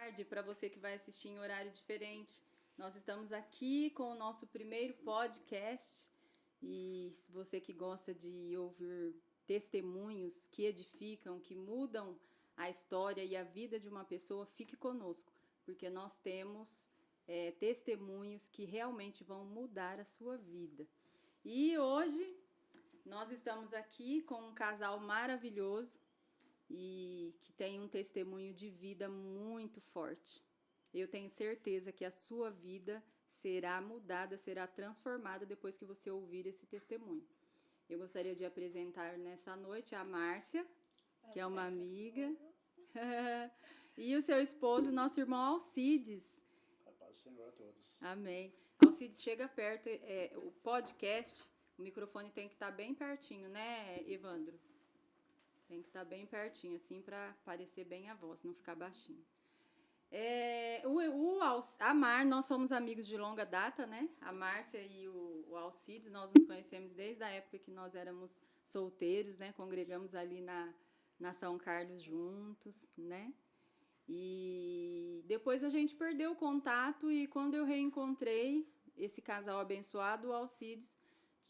Tarde para você que vai assistir em horário diferente. Nós estamos aqui com o nosso primeiro podcast e se você que gosta de ouvir testemunhos que edificam, que mudam a história e a vida de uma pessoa, fique conosco, porque nós temos testemunhos que realmente vão mudar a sua vida. E hoje nós estamos aqui com um casal maravilhoso e que tem um testemunho de vida muito forte. Eu tenho certeza que a sua vida será mudada, será transformada depois que você ouvir esse testemunho. Eu gostaria de apresentar nessa noite a Márcia, que é uma amiga, e o seu esposo, nosso irmão Alcides. A paz do Senhor a todos. Amém. Alcides, chega perto, o podcast, o microfone tem que estar bem pertinho, né, Evandro? Tem que estar bem pertinho, assim, para aparecer bem a voz, não ficar baixinho. Nós somos amigos de longa data, né? A Márcia e o Alcides, nós nos conhecemos desde a época que nós éramos solteiros, né? Congregamos ali na São Carlos juntos, né? E depois a gente perdeu o contato e quando eu reencontrei esse casal abençoado, o Alcides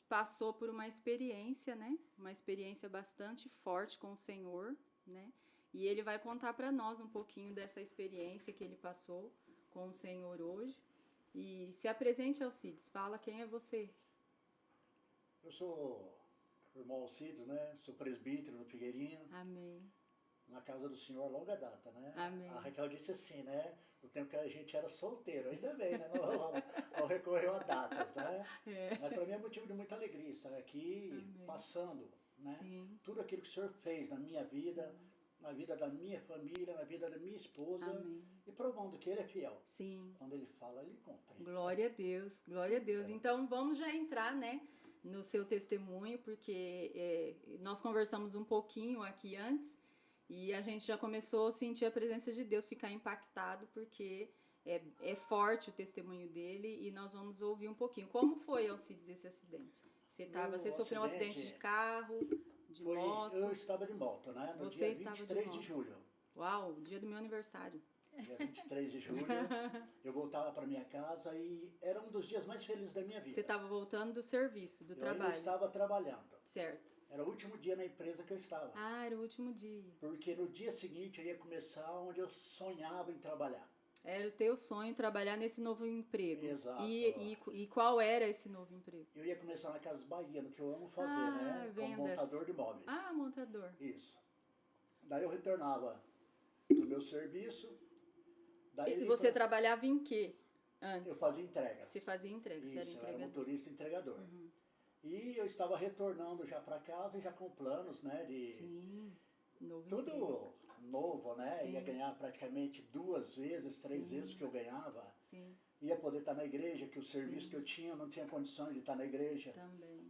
passou por uma experiência, né? Uma experiência bastante forte com o Senhor, né? E ele vai contar para nós um pouquinho dessa experiência que ele passou com o Senhor hoje. E se apresente, Alcides, fala quem é você. Eu sou o irmão Alcides, né? Sou presbítero no Figueirinho. Amém. Na casa do Senhor, longa data, né? Amém. A Raquel disse assim, né? O tempo que a gente era solteiro, ainda bem, né? Não recorreu a datas, né? Mas para mim é motivo de muita alegria estar aqui, Amém. passando, né? Sim. Tudo aquilo que o Senhor fez na minha vida, Sim. na vida da minha família, na vida da minha esposa. Amém. E provando que Ele é fiel. Sim. Quando Ele fala, Ele cumpre. Glória a Deus, glória a Deus. Então vamos já entrar, né, no seu testemunho, porque nós conversamos um pouquinho aqui antes e a gente já começou a sentir a presença de Deus, ficar impactado, porque é forte o testemunho dele e nós vamos ouvir um pouquinho. Como foi, Alcides, esse acidente? Você sofreu um acidente de carro, de moto? Eu estava de moto, né? No dia 23 de julho. Uau, dia do meu aniversário. Dia 23 de julho, eu voltava para minha casa e era um dos dias mais felizes da minha vida. Você estava voltando do serviço, do trabalho? Eu estava trabalhando. Certo. Era o último dia na empresa que eu estava. Ah, era o último dia. Porque no dia seguinte eu ia começar onde eu sonhava em trabalhar. Era o teu sonho trabalhar nesse novo emprego. Exato. E qual era esse novo emprego? Eu ia começar na Casas Bahia, no que eu amo fazer, né? Vendas. Como montador de móveis. Ah, montador. Isso. Daí eu retornava do meu serviço. E você trabalhava em quê antes? Eu fazia entregas. Você fazia entregas, Isso, você era entregador. Eu era motorista entregador. Uhum. E eu estava retornando já para casa, já com planos, né, de... Sim, novo tudo emprego. Novo, né? Sim. Ia ganhar praticamente 2 vezes, 3 vezes o que eu ganhava. Sim. Ia poder estar na igreja, que o serviço que eu tinha, eu não tinha condições de estar na igreja. Também.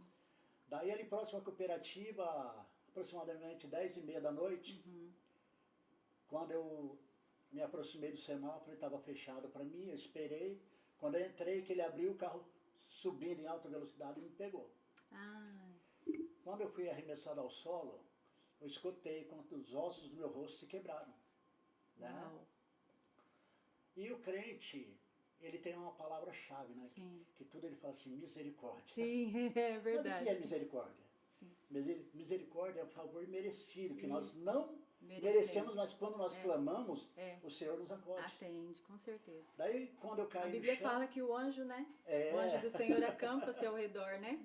Daí ali próximo à cooperativa, aproximadamente 10h30 da noite, quando eu me aproximei do semáforo, ele estava fechado para mim, eu esperei. Quando eu entrei, que ele abriu, o carro subindo em alta velocidade e me pegou. Ai. Quando eu fui arremessado ao solo, eu escutei quando os ossos do meu rosto se quebraram. Né? Uau. E o crente, ele tem uma palavra-chave, né? Sim. Que tudo ele fala assim, misericórdia. Sim, é verdade. Mas o que é misericórdia? Sim. Misericórdia é um favor merecido, que Isso. Nós não merecemos, mas quando nós clamamos, o Senhor nos acode. Atende, com certeza. Daí, quando eu caí A Bíblia no chão, fala que o anjo, né? O anjo do Senhor acampa-se ao redor, né?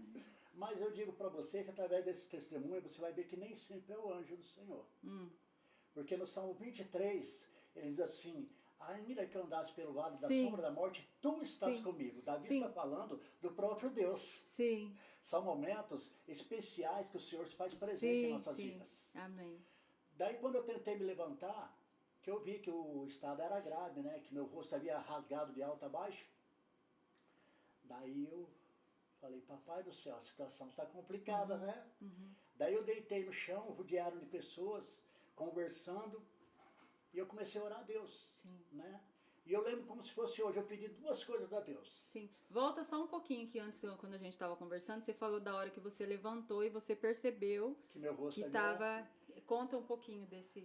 Mas eu digo para você que através desse testemunho, você vai ver que nem sempre é o anjo do Senhor. Porque no Salmo 23, ele diz assim, ainda que eu andasse pelo vale da sombra da morte, tu estás comigo. Davi está falando do próprio Deus. Sim. São momentos especiais que o Senhor se faz presente em nossas vidas. Amém. Daí quando eu tentei me levantar, que eu vi que o estado era grave, né? Que meu rosto havia rasgado de alto a baixo. Daí eu falei, papai do céu, a situação está complicada, né? Daí eu deitei no chão, rodearam de pessoas, conversando, e eu comecei a orar a Deus. Sim. Né? E eu lembro como se fosse hoje, eu pedi 2 coisas a Deus. Sim. Volta só um pouquinho que antes, quando a gente estava conversando, você falou da hora que você levantou e você percebeu que meu rosto estava Conta um pouquinho desse...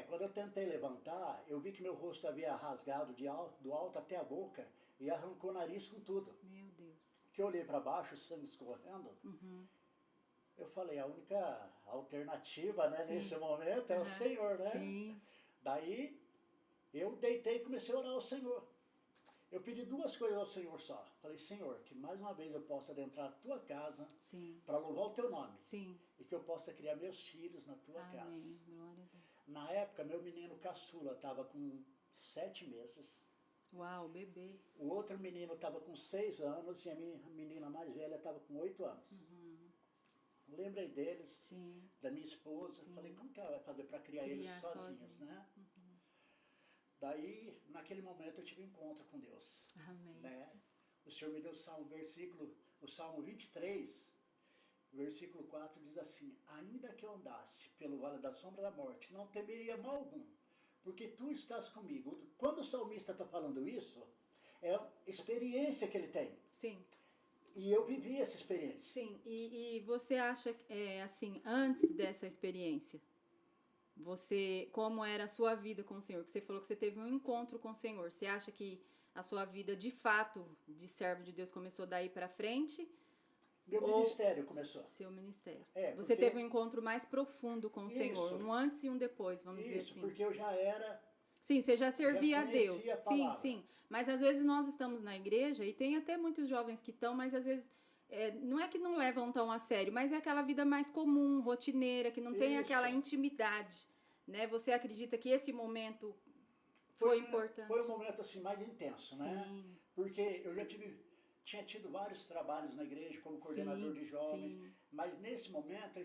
Quando eu tentei levantar, eu vi que meu rosto havia rasgado do alto até a boca e arrancou o nariz com tudo. Meu Deus. Que eu olhei para baixo, o sangue escorrendo. Uhum. Eu falei, a única alternativa, né, Sim. nesse momento é o Senhor, né? Sim. Daí, eu deitei e comecei a orar ao Senhor. Eu pedi duas coisas ao Senhor só. Falei, Senhor, que mais uma vez eu possa adentrar a tua casa Sim. para louvar o teu nome. Sim. E que eu possa criar meus filhos na tua Amém. casa. Glória a Deus. Na época, meu menino caçula estava com 7 meses. Uau, bebê. O outro menino estava com 6 anos e a minha menina mais velha estava com 8 anos. Uhum. Lembrei deles, Sim. da minha esposa. Sim. Falei, como que ela vai fazer para criar eles sozinhos, né? Uhum. Daí, naquele momento, eu tive um encontro com Deus. Amém. Né? O Senhor me deu o Salmo 23, versículo 4 diz assim, ainda que eu andasse pelo vale da sombra da morte, não temeria mal algum, porque tu estás comigo. Quando o salmista está falando isso, é a experiência que ele tem. Sim. E eu vivi essa experiência. Sim, e você acha, assim, antes dessa experiência, como era a sua vida com o Senhor? Que você falou que você teve um encontro com o Senhor. Você acha que a sua vida, de fato, de servo de Deus começou daí pra frente? Meu ministério começou. Seu ministério. Você porque... teve um encontro mais profundo com o Senhor, um antes e um depois, vamos dizer assim. Isso, porque eu já era... Sim, você já servia a Deus. Sim, sim. Mas às vezes nós estamos na igreja, e tem até muitos jovens que estão, mas às vezes não é que não levam tão a sério, mas é aquela vida mais comum, rotineira, que não tem aquela intimidade, né? Você acredita que esse momento foi importante? Foi um momento assim mais intenso, né? Sim. Porque eu já tinha tido vários trabalhos na igreja como coordenador de jovens, mas nesse momento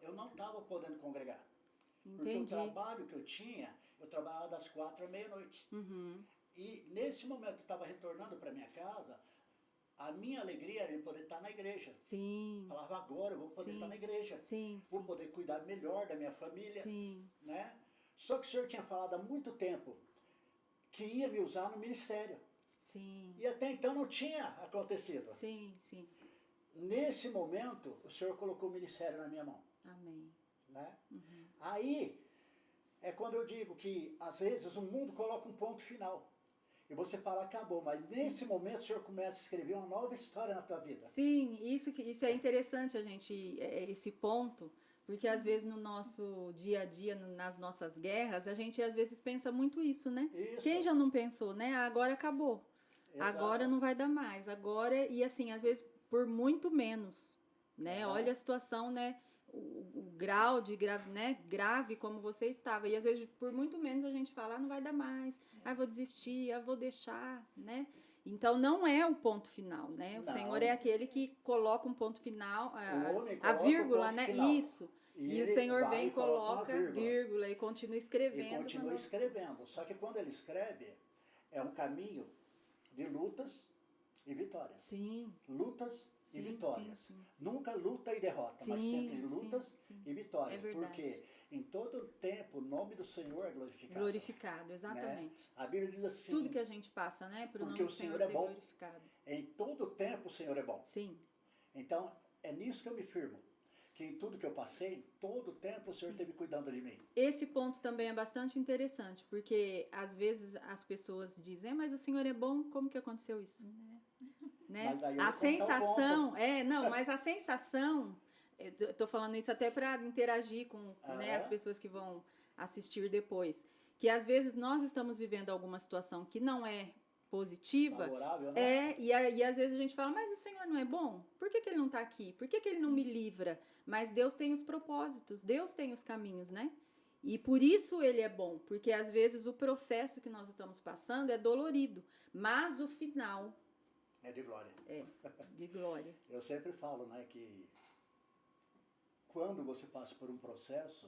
eu não estava podendo congregar. Entendi. Porque o trabalho que eu tinha, eu trabalhava das 4 à meia-noite. Uhum. E nesse momento eu estava retornando para minha casa, a minha alegria era em poder estar na igreja. Sim. Falava, agora eu vou poder estar na igreja. Sim. Vou poder cuidar melhor da minha família. Sim. Né? Só que o Senhor tinha falado há muito tempo que ia me usar no ministério. Sim. E até então não tinha acontecido. Sim, sim. Nesse momento, o Senhor colocou o ministério na minha mão. Amém. Né? Uhum. Aí, é quando eu digo que, às vezes, o mundo coloca um ponto final. E você fala, acabou. Mas nesse momento, o Senhor começa a escrever uma nova história na tua vida. Sim, isso é interessante, esse ponto. Porque às vezes no nosso dia a dia, nas nossas guerras, a gente às vezes pensa muito isso, né? Isso. Quem já não pensou, né? Agora acabou. Exato. Agora não vai dar mais. Agora, e assim, às vezes por muito menos, né? Olha a situação, né? O grau de grave como você estava. E às vezes por muito menos a gente fala, não vai dar mais. Vou desistir, vou deixar, né? Então não é o ponto final, né? O Senhor é aquele que coloca um ponto final, a vírgula, né? Final. Isso. E o Senhor vem e coloca vírgula e continua escrevendo. E continua escrevendo. Só que quando ele escreve, é um caminho de lutas e vitórias. Sim. Lutas e vitórias. Sim. Nunca luta e derrota, mas sempre lutas e vitórias. É verdade. Porque em todo tempo o nome do Senhor é glorificado. Glorificado, exatamente. Né? A Bíblia diz assim... Tudo que a gente passa, né? Para o nome do Senhor é bom. Glorificado. Em todo tempo o Senhor é bom. Sim. Então, é nisso que eu me firmo. Que em tudo que eu passei, todo tempo o Senhor esteve cuidando de mim. Esse ponto também é bastante interessante, porque às vezes as pessoas dizem, mas o Senhor é bom, como que aconteceu isso? Né? A sensação, mas a sensação, eu tô falando isso até para interagir com as pessoas que vão assistir depois, que às vezes nós estamos vivendo alguma situação que não é positiva, favorável, né? E às vezes a gente fala, mas o Senhor não é bom? Por que ele não está aqui? Por que ele não me livra? Mas Deus tem os propósitos, Deus tem os caminhos, né? E por isso ele é bom, porque às vezes o processo que nós estamos passando é dolorido, mas o final é de glória. É, de glória. Eu sempre falo, né, que quando você passa por um processo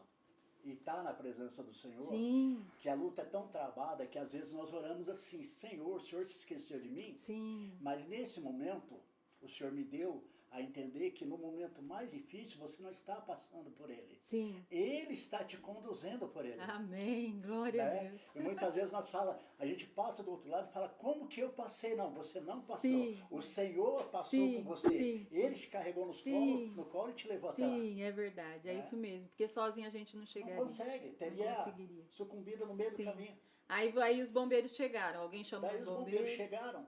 e está na presença do Senhor, Sim. que a luta é tão travada que às vezes nós oramos assim, Senhor, o Senhor se esqueceu de mim? Sim. Mas nesse momento, o Senhor me deu a entender que no momento mais difícil você não está passando por ele. Sim. Ele está te conduzindo por ele. Amém. Glória a Né? Deus. E muitas vezes a gente passa do outro lado e fala, como que eu passei? Não, você não passou. Sim. O Senhor passou Sim, com você. sim, Ele te carregou no colo e te levou até lá. Sim, é verdade. É isso mesmo. Porque sozinho a gente não chegaria. Não consegue, teria conseguiria. sucumbido no meio do caminho. Aí os bombeiros chegaram. Alguém chamou Daí os os bombeiros chegaram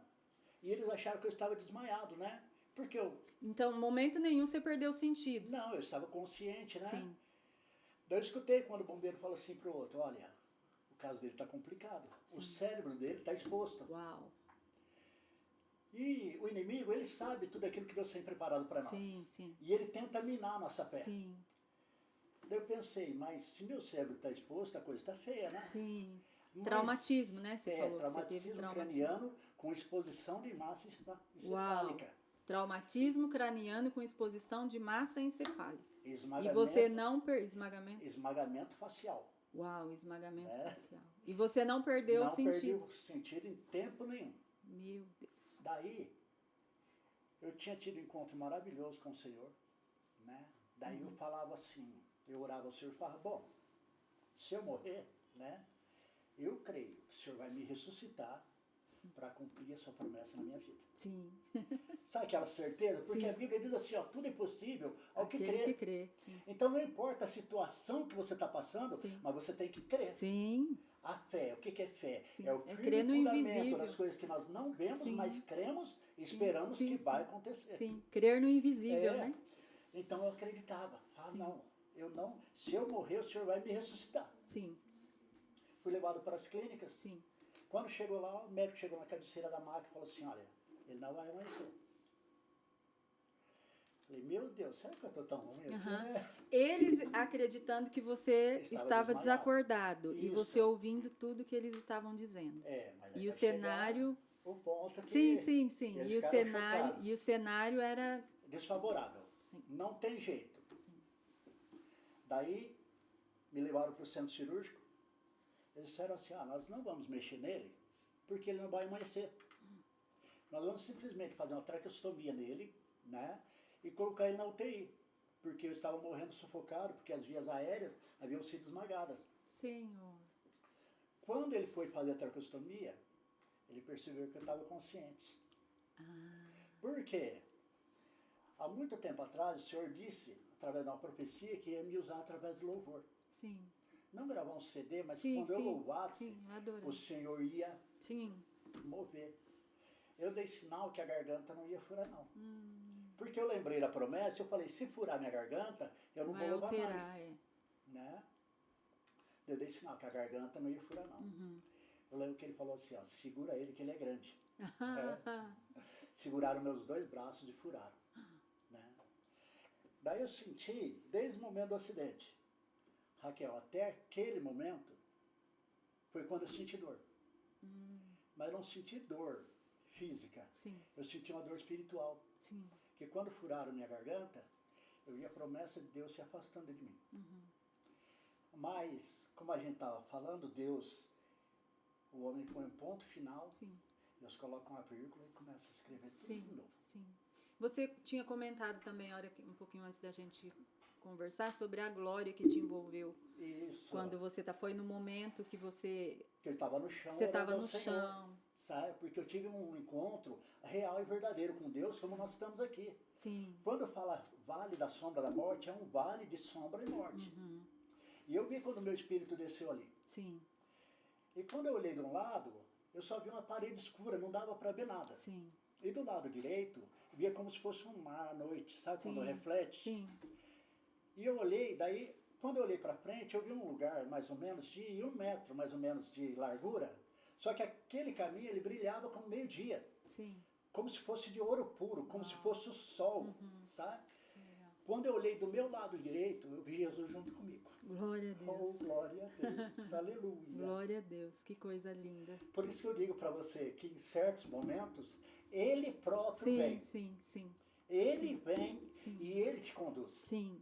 e eles acharam que eu estava desmaiado, né? Porque eu... Então, em momento nenhum você perdeu os sentidos. Não, eu estava consciente, né? Sim. Daí eu escutei quando o bombeiro falou assim pro outro, olha, o caso dele está complicado. Sim. O cérebro dele está exposto. Uau. E o inimigo, ele sabe tudo aquilo que Deus tem preparado para nós. Sim, sim. E ele tenta minar a nossa fé. Sim. Daí eu pensei, mas se meu cérebro está exposto, a coisa está feia, né? Sim. Mas, Traumatismo, né? Você falou. Traumatismo, você teve craniano com exposição de massa encefálica. Uau. Traumatismo craniano com exposição de massa encefálica. Esmagamento, E você não esmagamento? Esmagamento facial. Uau, esmagamento facial. E você não perdeu os sentidos? Não perdeu o sentido em tempo nenhum. Meu Deus. Daí, eu tinha tido um encontro maravilhoso com o Senhor, né? Daí eu falava assim, eu orava ao Senhor e falava, bom, se eu morrer, né? Eu creio que o Senhor vai me ressuscitar para cumprir a sua promessa na minha vida. Sim. Sabe aquela certeza? Porque Sim. a Bíblia diz assim, ó, tudo é possível ao que Aquele crê. que crê. Sim. Então não importa a situação que você está passando, Sim. mas você tem que crer. Sim. A fé, o que é fé? Sim. É o É firme crer no fundamento invisível. das coisas que nós não vemos, Sim. mas cremos e esperamos Sim, que sim. vai acontecer. Sim. Crer no invisível, né? Então eu acreditava. Ah, Sim. não, eu não. Se eu morrer, o Senhor vai me ressuscitar. Sim. Fui levado para as clínicas. Sim. Quando chegou lá, o médico chegou na cabeceira da maca e falou assim, olha, ele não vai amanhecer. Falei, meu Deus, será que eu estou tão ruim assim, né? Eles acreditando que você estava desacordado e Isso. você ouvindo tudo que eles estavam dizendo. Mas E o cenário... O ponto que Sim. eles E o ficaram cenário era... desfavorável. Sim. Não tem jeito. Sim. Daí, me levaram para o centro cirúrgico. Eles disseram assim, nós não vamos mexer nele, porque ele não vai amanhecer. Nós vamos simplesmente fazer uma traqueostomia nele, né? E colocar ele na UTI. Porque eu estava morrendo sufocado, porque as vias aéreas haviam sido esmagadas. Senhor. Quando ele foi fazer a traqueostomia, ele percebeu que eu estava consciente. Por quê? Há muito tempo atrás, o Senhor disse, através de uma profecia, que ia me usar através do louvor. Sim. Não gravar um CD, mas Sim, quando eu sim, louvasse, eu o Senhor ia Sim. mover. Eu dei sinal que a garganta não ia furar, não. Porque eu lembrei da promessa, eu falei, se furar minha garganta, eu não vou louvar mais. Né? Eu dei sinal que a garganta não ia furar, não. Eu lembro que ele falou assim, segura ele que ele é grande. Seguraram meus 2 braços e furaram. Né? Daí eu senti, desde o momento do acidente, Raquel, até aquele momento, foi quando eu senti dor. Mas eu não senti dor física. Sim. Eu senti uma dor espiritual. Sim. Que quando furaram minha garganta, eu vi a promessa de Deus se afastando de mim. Mas, como a gente estava falando, Deus, o homem põe um ponto final, Sim. Deus coloca uma vírgula e começa a escrever tudo de novo. Sim. Você tinha comentado também, um pouquinho antes da gente conversar, sobre a glória que te envolveu. Isso. Quando você foi no momento que você... Que eu estava no chão. Você estava no chão. Sabe? Porque eu tive um encontro real e verdadeiro com Deus, como nós estamos aqui. Sim. Quando eu falo vale da sombra da morte, é um vale de sombra e morte. E eu vi quando o meu espírito desceu ali. Sim. E quando eu olhei de um lado, eu só vi uma parede escura, não dava para ver nada. Sim. E do lado direito, via como se fosse um mar à noite, sabe? Quando reflete. Sim. E eu olhei, daí, quando eu olhei para frente, eu vi um lugar mais ou menos de 1 metro, mais ou menos, de largura. Só que aquele caminho, ele brilhava como meio-dia. Sim. Como se fosse de ouro puro, como se fosse o sol, sabe? Legal. Quando eu olhei do meu lado direito, eu vi Jesus junto comigo. Glória a Deus. Oh, glória a Deus. Aleluia. Glória a Deus. Que coisa linda. Por isso que eu digo para você que em certos momentos, Ele próprio vem. Sim. Ele vem e Ele te conduz. Sim.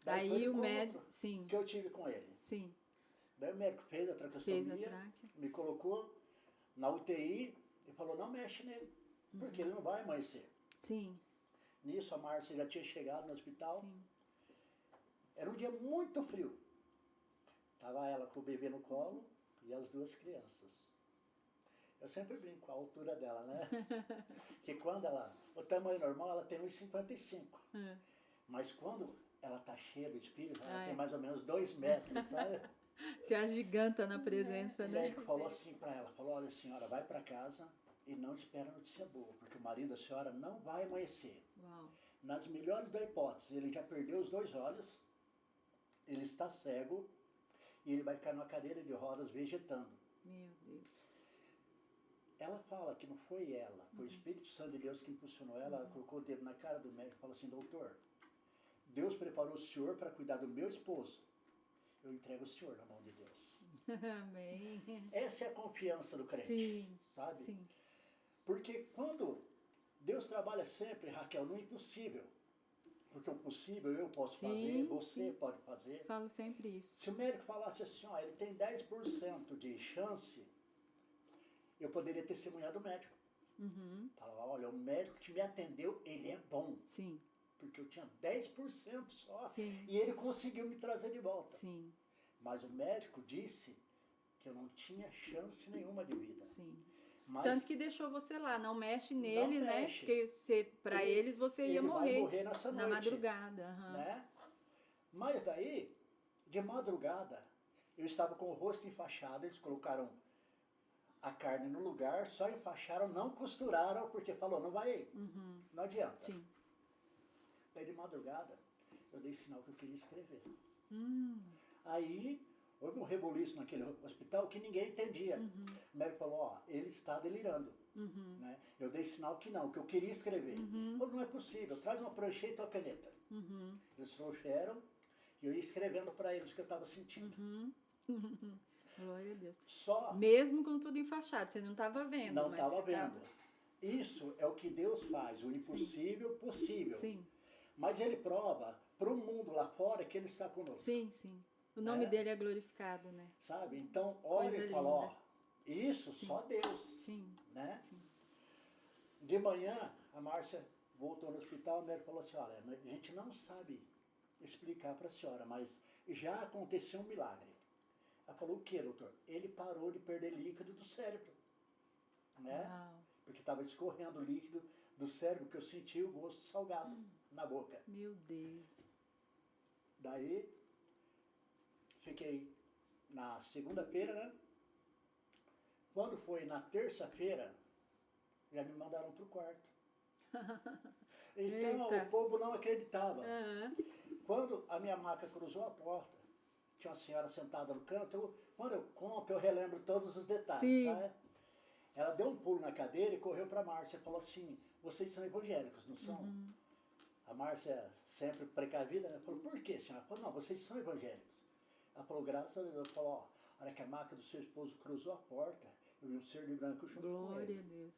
Daí Aí o médico... Sim. Que eu tive com ele. Sim. Daí o médico fez a traqueostomia, Fez a tráquea. me colocou na UTI e falou, não mexe nele, porque ele não vai amanhecer. Sim. Nisso a Márcia já tinha chegado no hospital. Sim. Era um dia muito frio. Tava ela com o bebê no colo e as duas crianças. Eu sempre brinco com a altura dela, né? Que quando ela... O tamanho normal, ela tem 1,55. Mas quando ela tá cheia do espírito, ela tem mais ou menos 2 metros, sabe? Se agiganta na presença, E o né? médico falou assim para ela, falou, olha, senhora, vai para casa e não espera notícia boa, porque o marido da senhora não vai amanhecer. Uau. Nas melhores das hipóteses, ele já perdeu os 2 olhos, ele está cego e ele vai ficar numa cadeira de rodas vegetando. Meu Deus. Ela fala que não foi ela, foi o Espírito Santo de Deus que impulsionou ela, ela colocou o dedo na cara do médico e falou assim, doutor, Deus preparou o senhor para cuidar do meu esposo. Eu entrego o senhor na mão de Deus. Amém. Essa é a confiança do crente, Sim, sabe? sim. Porque quando Deus trabalha sempre, Raquel, no impossível. Porque o possível eu posso fazer, você pode fazer. Falo sempre isso. Se o médico falasse assim, ó, ele tem 10% de chance, eu poderia testemunhar do médico. Falar, olha, o médico que me atendeu, ele é bom. Sim. Porque eu tinha 10% só. Sim. E ele conseguiu me trazer de volta. Sim. Mas o médico disse que eu não tinha chance nenhuma de vida. Sim. Mas Tanto que deixou você lá, não mexe nele, não né? mexe. Porque para eles você ia ele morrer, vai morrer nessa na noite, madrugada. né? Mas daí, de madrugada, eu estava com o rosto enfaixado, eles colocaram a carne no lugar, só enfaixaram, não costuraram, porque falou, não vai, não adianta. Sim. Daí de madrugada, eu dei sinal que eu queria escrever. Aí, houve um rebuliço naquele hospital que ninguém entendia. O médico falou, ó, ele está delirando. Né? Eu dei sinal que não, que eu queria escrever. Falou, não é possível, traz uma prancheta e uma caneta. Eles trouxeram e eu ia escrevendo para eles o que eu estava sentindo. Glória a Deus. Só Mesmo com tudo enfaixado, você não estava vendo. não mas estava você vendo. Isso é o que Deus faz, o impossível possível. Sim, Mas ele prova para o mundo lá fora que ele está conosco. sim, sim. O nome dele é glorificado, né? Sabe? Então, olha Coisa e fala, linda. ó, isso só Deus. Sim. Né? Sim. De manhã, a Márcia voltou no hospital, o médico falou assim, olha, a gente não sabe explicar para a senhora, mas já aconteceu um milagre. Ela falou, o que, doutor? Ele parou de perder líquido do cérebro. Né? Uau. Porque estava escorrendo o líquido do cérebro, que eu senti o gosto salgado na boca. Meu Deus. Daí, fiquei na segunda-feira, né? Quando foi na terça-feira, já me mandaram pro quarto. Então, Eita. o povo não acreditava. Aham. Quando a minha maca cruzou a porta, tinha uma senhora sentada no canto, quando eu conto, eu relembro todos os detalhes, Sim. sabe? Ela deu um pulo na cadeira e correu para a Márcia e falou assim, vocês são evangélicos, não são? A Márcia, sempre precavida, né? Falou, por quê, senhora? Ela falou, não, vocês são evangélicos. Ela falou, graças a Deus. Ela falou, ó, a hora que a maca do seu esposo cruzou a porta, eu vi um ser de branco junto com Glória ele. a Deus.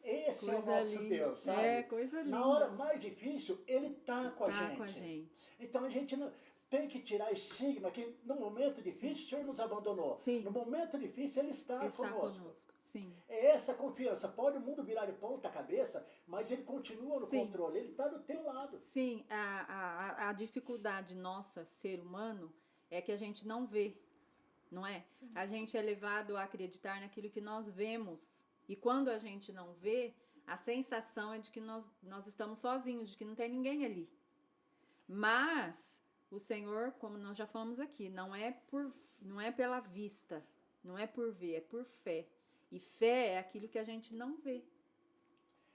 Esse é o Coisa nosso linda. Deus, sabe? É, coisa linda. Na hora mais difícil, ele está com a Tá gente. com a gente. Então a gente não, tem que tirar estigma que no momento difícil o Senhor nos abandonou. Sim. No momento difícil Ele está Está conosco. conosco. Sim. É essa confiança. Pode o mundo virar de ponta cabeça, mas Ele continua no Sim. controle. Ele está do teu lado. Sim, a dificuldade nossa, ser humano, é que a gente não vê, não é? Sim. A gente é levado a acreditar naquilo que nós vemos. E quando a gente não vê, a sensação é de que nós estamos sozinhos, de que não tem ninguém ali. Mas o Senhor, como nós já falamos aqui, não é pela vista, não é por ver, é por fé. E fé é aquilo que a gente não vê.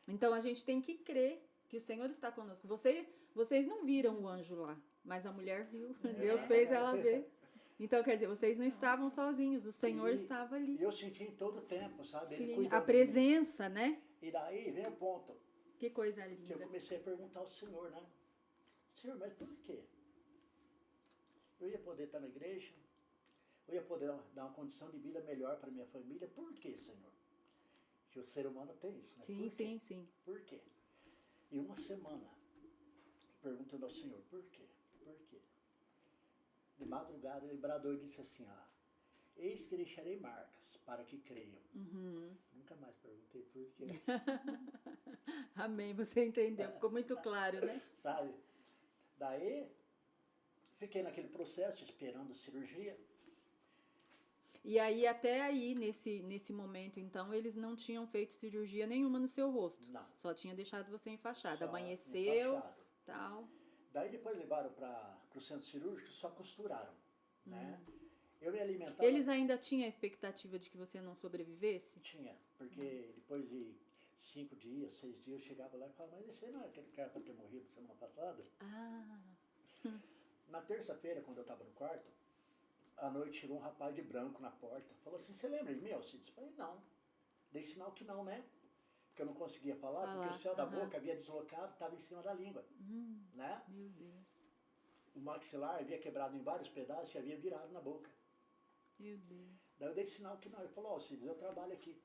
Então a gente tem que crer que o Senhor está conosco. Vocês não viram o anjo lá, mas a mulher viu. Deus fez ela ver. Então, quer dizer, vocês não estavam sozinhos, o Senhor estava ali. E eu senti em todo o tempo, sabe? Ele Sim, cuidando a de mim. presença, né? E daí vem o ponto Que coisa que eu linda. comecei a perguntar ao Senhor, né? Senhor, mas por quê? Eu ia poder estar na igreja, eu ia poder dar uma condição de vida melhor para minha família. Por quê, Senhor? Que o ser humano tem isso, né? Sim, Por quê? sim, sim. Por quê? E uma semana, perguntando ao Senhor, por quê? Por quê? De madrugada ele bradou e disse assim, eis que deixarei marcas para que creiam. Uhum. Nunca mais perguntei por quê. Amém, você entendeu, ficou muito claro, né? Sabe? Daí, fiquei naquele processo, esperando cirurgia. E aí, até aí, nesse momento, então, eles não tinham feito cirurgia nenhuma no seu rosto. Não. Só tinha deixado você enfaixado. Só Amanheceu, enfaixado. tal. Daí depois levaram para o centro cirúrgico, só costuraram, né? Eu me alimentava... Eles ainda tinham a expectativa de que você não sobrevivesse? Tinha, porque depois de 5 dias, 6 dias, eu chegava lá e falava, mas esse aí não é aquele cara para ter morrido semana passada? Ah, Na terça-feira, quando eu estava no quarto, à noite chegou um rapaz de branco na porta, falou assim, você lembra de mim, Alcides? Eu falei, não. Dei sinal que não, né? Porque eu não conseguia falar, porque o céu da boca havia deslocado, estava em cima da língua, né? meu Deus. O maxilar havia quebrado em vários pedaços e havia virado na boca. Meu Deus. Daí eu dei sinal que não. Ele falou, Alcides, eu trabalho aqui,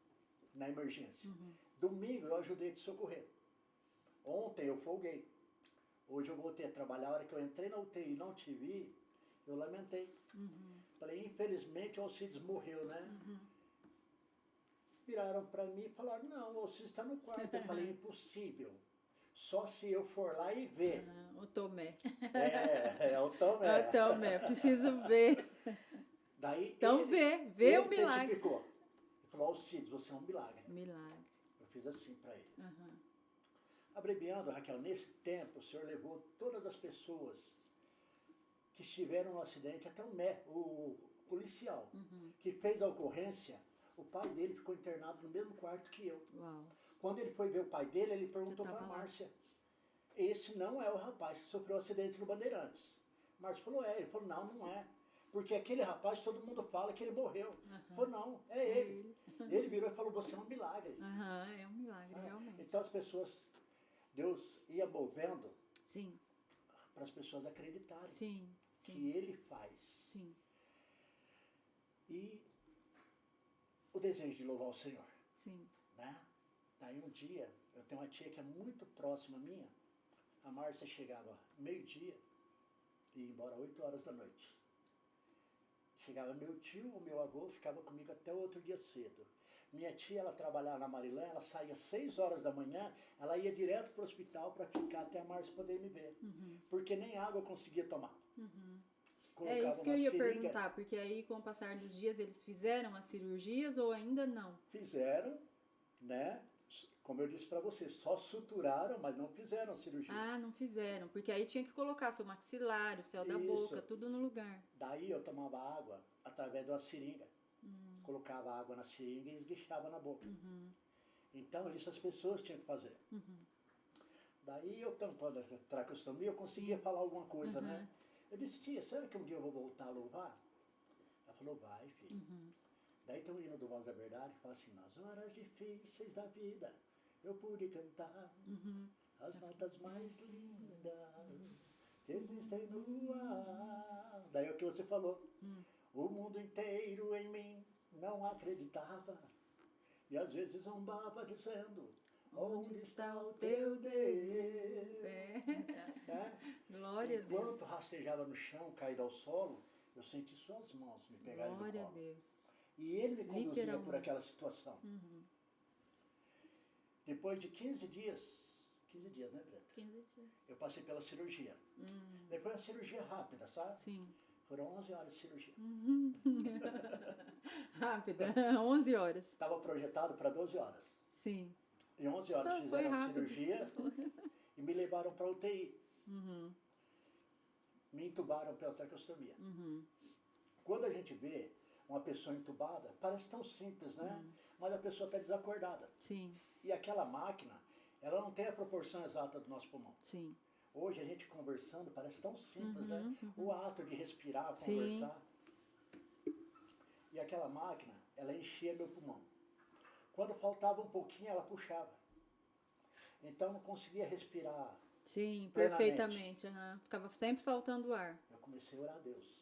na emergência. Domingo eu ajudei a te socorrer. Ontem eu folguei. Hoje eu voltei a trabalhar. A hora que eu entrei na UTI e não te vi, eu lamentei. Falei, infelizmente o Alcides morreu, né? Viraram para mim e falaram, não, o Alcides está no quarto. Eu falei, impossível. Só se eu for lá e ver. O Tomé. É o Tomé. É o Tomé, preciso ver. Daí Então vê o milagre. Testificou. Ele falou, Alcides, você é um milagre. Milagre. Eu fiz assim para ele. Abreviando, Raquel, nesse tempo o Senhor levou todas as pessoas que estiveram no acidente, até o policial que fez a ocorrência, o pai dele ficou internado no mesmo quarto que eu. Uau. Quando ele foi ver o pai dele, ele perguntou para a tava lá? Márcia, esse não é o rapaz que sofreu acidente no Bandeirantes. Márcia falou, ele falou, não é. Porque aquele rapaz, todo mundo fala que ele morreu. Falou, não, é ele. Ele virou e falou, você é um milagre. É um milagre, Sabe? realmente. Então as pessoas, Deus ia movendo Sim, para as pessoas acreditarem sim, que sim, Ele faz. sim, E o desejo de louvar o Senhor. sim. Né? Daí um dia, eu tenho uma tia que é muito próxima minha, a Márcia chegava meio-dia e ia embora 8 horas da noite. Chegava meu tio, o meu avô, ficava comigo até o outro dia cedo. Minha tia, ela trabalhava na Marilã, ela saía 6 horas da manhã, ela ia direto para o hospital para ficar até a Márcia poder me ver. Porque nem água eu conseguia tomar. É isso que eu ia perguntar, porque aí com o passar dos dias eles fizeram as cirurgias ou ainda não? Fizeram, né? Como eu disse para você, só suturaram, mas não fizeram a cirurgia. Ah, não fizeram, porque aí tinha que colocar seu maxilar, o céu da Isso. boca, tudo no lugar. Daí eu tomava água através de uma seringa. Colocava água na seringa e esguichava na boca. Então isso as pessoas tinham que fazer. Daí eu tampando a tracostomia, eu conseguia falar alguma coisa, né? Eu disse, tia, será que um dia eu vou voltar a louvar? Ela falou, vai, filho. Daí tem um hino do Voz da Verdade que fala assim, nas horas difíceis da vida eu pude cantar as notas mais lindas que existem no ar. Daí é o que você falou. O mundo inteiro em mim não acreditava e às vezes zombava dizendo, onde está o teu Deus? Né? Glória a Deus. Enquanto rastejava no chão, caído ao solo, eu senti suas mãos me pegarem no colo. Glória a Deus. E ele me conduzia por aquela situação. Depois de 15 dias, 15 dias, né, Preta? 15 dias. Eu passei pela cirurgia. Depois uma cirurgia rápida, sabe? Sim. Foram 11 horas de cirurgia. Rápida, 11 horas. Estava projetado para 12 horas. Sim. Em 11 horas Foi fizeram a rápido. cirurgia e me levaram para a UTI. Me entubaram pela tracostomia. Quando a gente vê uma pessoa entubada, parece tão simples, né? Mas a pessoa está desacordada. Sim, E aquela máquina, ela não tem a proporção exata do nosso pulmão. sim. Hoje a gente conversando parece tão simples, né? O ato de respirar, Sim. conversar. E aquela máquina, ela enchia meu pulmão. Quando faltava um pouquinho, ela puxava. Então eu não conseguia respirar. Sim, Plenamente. perfeitamente. Ficava sempre faltando ar. Eu comecei a orar a Deus.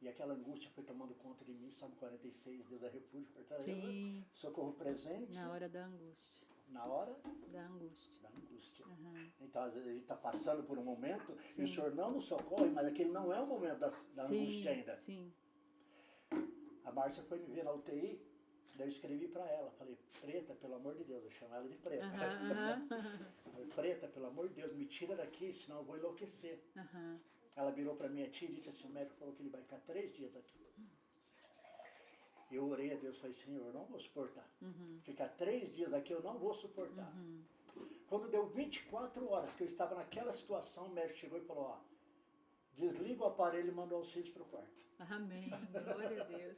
E aquela angústia foi tomando conta de mim, Salmo 46, Deus é refúgio, fortaleza, Sim. socorro presente. Na hora da angústia. Na hora Da angústia. da angústia. Então, às vezes, a gente está passando por um momento e o Sim. Senhor não nos socorre, mas aquele não é o momento da angústia ainda. Sim. A Márcia foi me ver na UTI, daí eu escrevi para ela, falei, Preta, pelo amor de Deus, eu chamo ela de Preta. Falei, Preta, pelo amor de Deus, me tira daqui, senão eu vou enlouquecer. Ela virou para minha tia e disse assim, o médico falou que ele vai ficar 3 dias aqui. Eu orei a Deus, falei, Senhor, eu não vou suportar. Ficar 3 dias aqui eu não vou suportar. Quando deu 24 horas que eu estava naquela situação, o médico chegou e falou, ó, desliga o aparelho e manda o Alcides para o quarto. Amém, glória a Deus.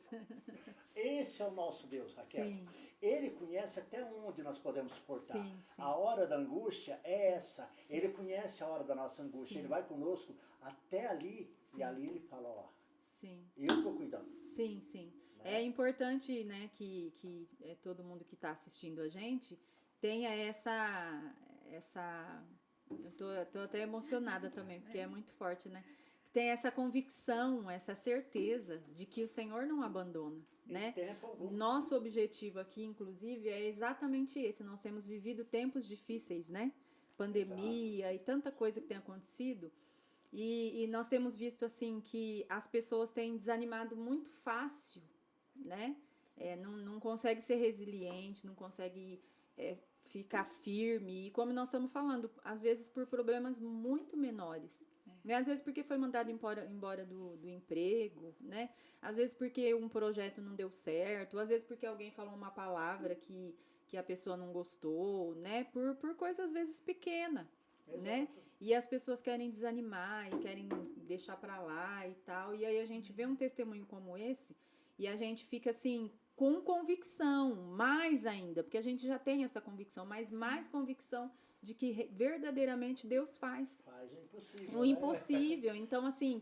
Esse é o nosso Deus, Raquel. Sim. Ele conhece até onde nós podemos suportar. Sim, sim. A hora da angústia é essa. Sim. Ele conhece a hora da nossa angústia. Sim. Ele vai conosco até ali. Sim. E ali ele fala, ó, Sim. eu estou cuidando. Sim, sim. Né? É importante, né, que todo mundo que está assistindo a gente tenha essa eu tô até emocionada também, porque é muito forte, né? Tem essa convicção, essa certeza de que o Senhor não abandona, né? Nosso objetivo aqui, inclusive, é exatamente esse. Nós temos vivido tempos difíceis, né? Pandemia e tanta coisa que tem acontecido. E nós temos visto, assim, que as pessoas têm desanimado muito fácil, né? Não consegue ser resiliente, não consegue ficar firme. E como nós estamos falando, às vezes por problemas muito menores. Às vezes porque foi mandado embora do emprego, né? Às vezes porque um projeto não deu certo, às vezes porque alguém falou uma palavra que a pessoa não gostou, né? Por coisas às vezes pequenas, né? E as pessoas querem desanimar e querem deixar pra lá e tal. E aí a gente vê um testemunho como esse e a gente fica assim, com convicção, mais ainda, porque a gente já tem essa convicção, mas mais convicção de que verdadeiramente Deus faz. Faz o impossível. O impossível. Então, assim,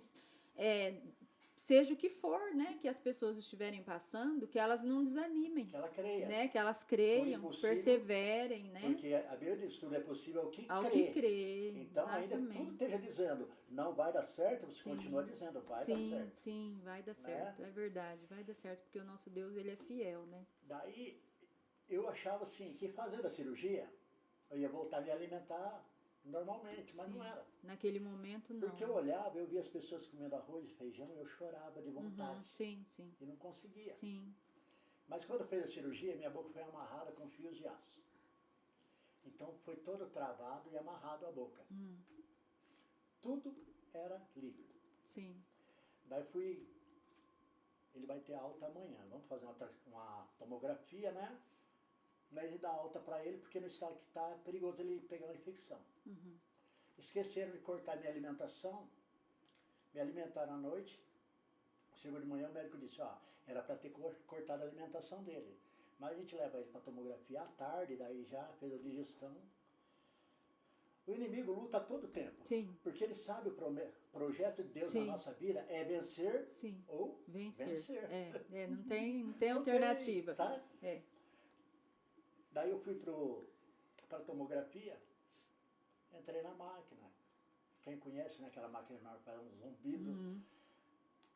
seja o que for, né, que as pessoas estiverem passando, que elas não desanimem. Que ela creia. Né, que elas creiam, perseverem, né? Porque a Bíblia diz tudo é possível ao que crê. Ao que crê. Então, exatamente. Ainda que tudo esteja dizendo, não vai dar certo, você continua dizendo, vai dar certo. Sim, vai dar certo. É verdade, vai dar certo, porque o nosso Deus, ele é fiel, né? Daí, eu achava assim, que fazendo a cirurgia, eu ia voltar a me alimentar normalmente, mas não era. Naquele momento, não. Porque eu olhava, eu via as pessoas comendo arroz e feijão, e eu chorava de vontade. Sim. E não conseguia. Sim. Mas quando fez a cirurgia, minha boca foi amarrada com fios de aço. Então foi todo travado e amarrado a boca. Tudo era líquido. Sim. Daí ele vai ter alta amanhã. Vamos fazer uma tomografia, né? Mas ele dá alta para ele, porque no estado que está é perigoso ele pegar uma infecção. Esqueceram de cortar minha alimentação, me alimentaram à noite. Chegou de manhã, o médico disse, era para ter cortado a alimentação dele. Mas a gente leva ele para tomografia à tarde, daí já fez a digestão. O inimigo luta todo tempo. Sim. Porque ele sabe o projeto de Deus na nossa vida é vencer ou vencer. Não tem alternativa. Sabe? Daí eu fui para a tomografia, entrei na máquina. Quem conhece, né, aquela máquina enorme faz um zumbido.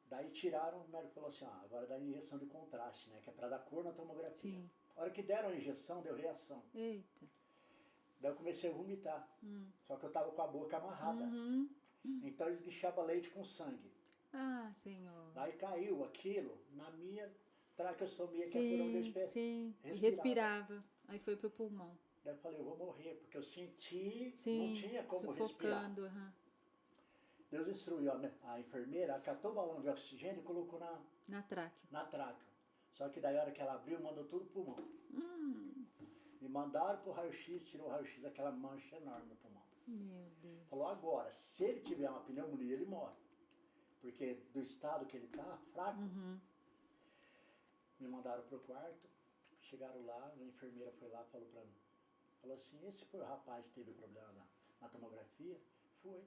Daí tiraram, o médico falou assim, agora dá injeção de contraste, né, que é para dar cor na tomografia. A hora que deram a injeção, deu reação. Eita. Daí eu comecei a vomitar. Só que eu estava com a boca amarrada. Então eu esguichava leite com sangue. Ah, Senhor. Daí caiu aquilo na minha traqueotomia, que é por onde eu respirava. Aí foi pro pulmão. Daí eu falei, eu vou morrer, porque eu senti, não tinha como sufocando, respirar. Deus instruiu a enfermeira, acatou o balão de oxigênio e colocou na tráqueo. Só que daí a hora que ela abriu, mandou tudo pro pulmão. Me mandaram pro raio-x, tirou o raio-x, aquela mancha enorme no pulmão. Meu Deus. Falou, agora, se ele tiver uma pneumonia, ele morre. Porque do estado que ele tá, fraco. Me mandaram pro quarto, chegaram lá, a enfermeira foi lá, falou pra mim. Falou assim, esse foi o rapaz que teve problema na tomografia? Foi.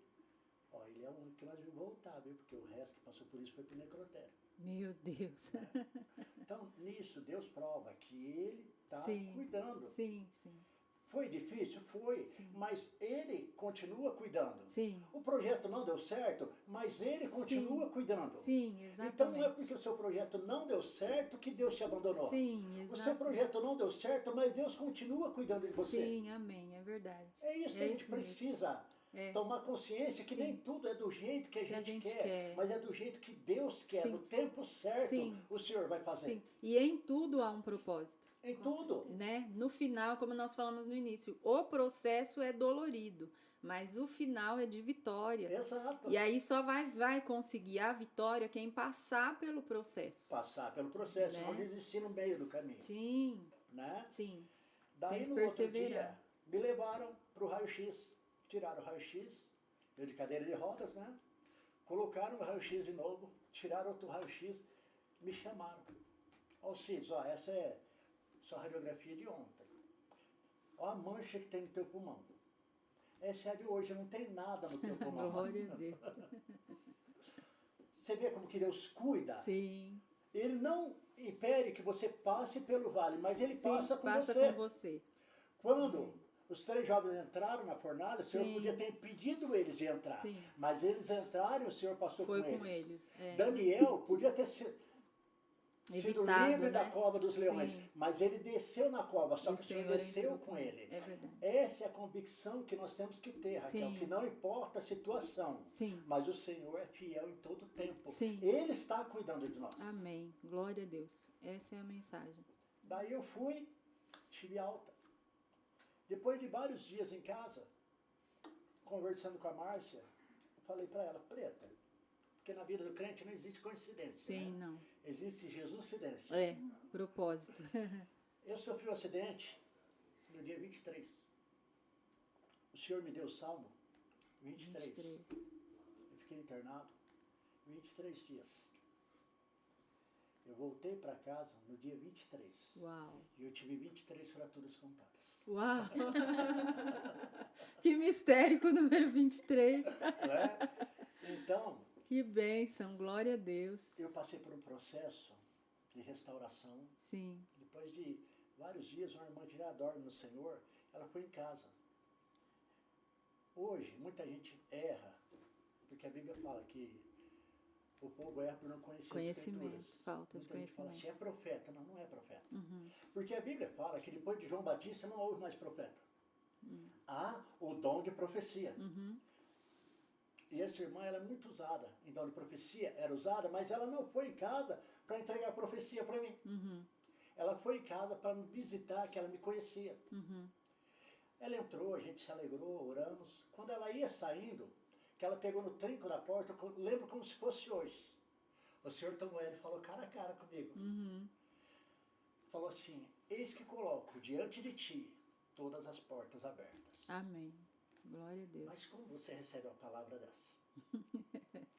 Ele é o único que nós vimos voltar, viu? Porque o resto que passou por isso foi pro necrotério. Meu Deus. Então, nisso, Deus prova que Ele está cuidando. Sim. Foi difícil? Foi. Mas Ele continua cuidando. Sim. O projeto não deu certo, mas Ele continua cuidando. Sim, exatamente. Então não é porque o seu projeto não deu certo que Deus te abandonou. Sim, exatamente. O seu projeto não deu certo, mas Deus continua cuidando de você. Sim, amém, é verdade. É isso que a gente precisa Tomar consciência que Sim. nem tudo é do jeito que a gente quer. quer, mas é do jeito que Deus quer. Sim. No tempo certo, Sim. o Senhor vai fazer. Sim. E em tudo há um propósito. Em tudo. Né? No final, como nós falamos no início, o processo é dolorido, mas o final é de vitória. Exato. E aí só vai conseguir a vitória quem passar pelo processo. Passar pelo processo, Né? não desistir no meio do caminho. Sim, Né? sim. Daí Tem que no outro perseverar. dia, me levaram para o raio-x. Tiraram o raio-x, eu de cadeira de rodas, né? Colocaram o raio-x de novo, tiraram outro raio-x, me chamaram. Alcides, ó, essa é sua radiografia de ontem. Ó a mancha que tem no teu pulmão. Essa é a de hoje, não tem nada no teu pulmão. Glória a Deus. Você vê como que Deus cuida? Sim. Ele não impede que você passe pelo vale, mas ele Sim, passa com passa você. com você. Quando os 3 jovens entraram na fornalha, o Senhor Sim. podia ter impedido eles de entrar. Sim. Mas eles entraram e o Senhor passou Foi com com eles. Daniel podia ter sido Evitado, livre da né? cova dos leões, Sim. mas ele desceu na cova, só E que o Senhor Senhor desceu entrou com ele. É verdade. Essa é a convicção que nós temos que ter, Raquel, Sim. que não importa a situação, Sim. mas o Senhor é fiel em todo tempo. Sim. Ele está cuidando de nós. Amém. Glória a Deus. Essa é a mensagem. Daí eu fui, tive alta. Depois de vários dias em casa, conversando com a Márcia, eu falei para ela, Preta, porque na vida do crente não existe coincidência. Sim, Né? não. Existe Jesus-cidência. É, propósito. Eu sofri um acidente no dia 23. O Senhor me deu o Salmo 23. Eu fiquei internado 23 dias. Eu voltei para casa no dia 23. Uau. E eu tive 23 fraturas contadas. Uau. Que mistério com o número 23. Então, que bênção, glória a Deus. Eu passei por um processo de restauração. Sim. Depois de vários dias, uma irmã que já dorme no Senhor, ela foi em casa. Hoje, muita gente erra, porque a Bíblia fala que o povo erra por não conhecer as Escrituras. Falta de muita gente fala assim, é profeta. Não, não é profeta. Porque a Bíblia fala que depois de João Batista não houve mais profeta. Há o dom de profecia. E essa irmã, ela é muito usada em dom de profecia, era usada, mas ela não foi em casa para entregar a profecia para mim. Ela foi em casa para me visitar, que ela me conhecia. Ela entrou, a gente se alegrou, oramos. Quando ela ia saindo, que ela pegou no trinco da porta, eu lembro como se fosse hoje. O Senhor tomou ela e falou cara a cara comigo. Falou assim, eis que coloco diante de ti todas as portas abertas. Amém. Glória a Deus. Mas como você recebe uma palavra dessa?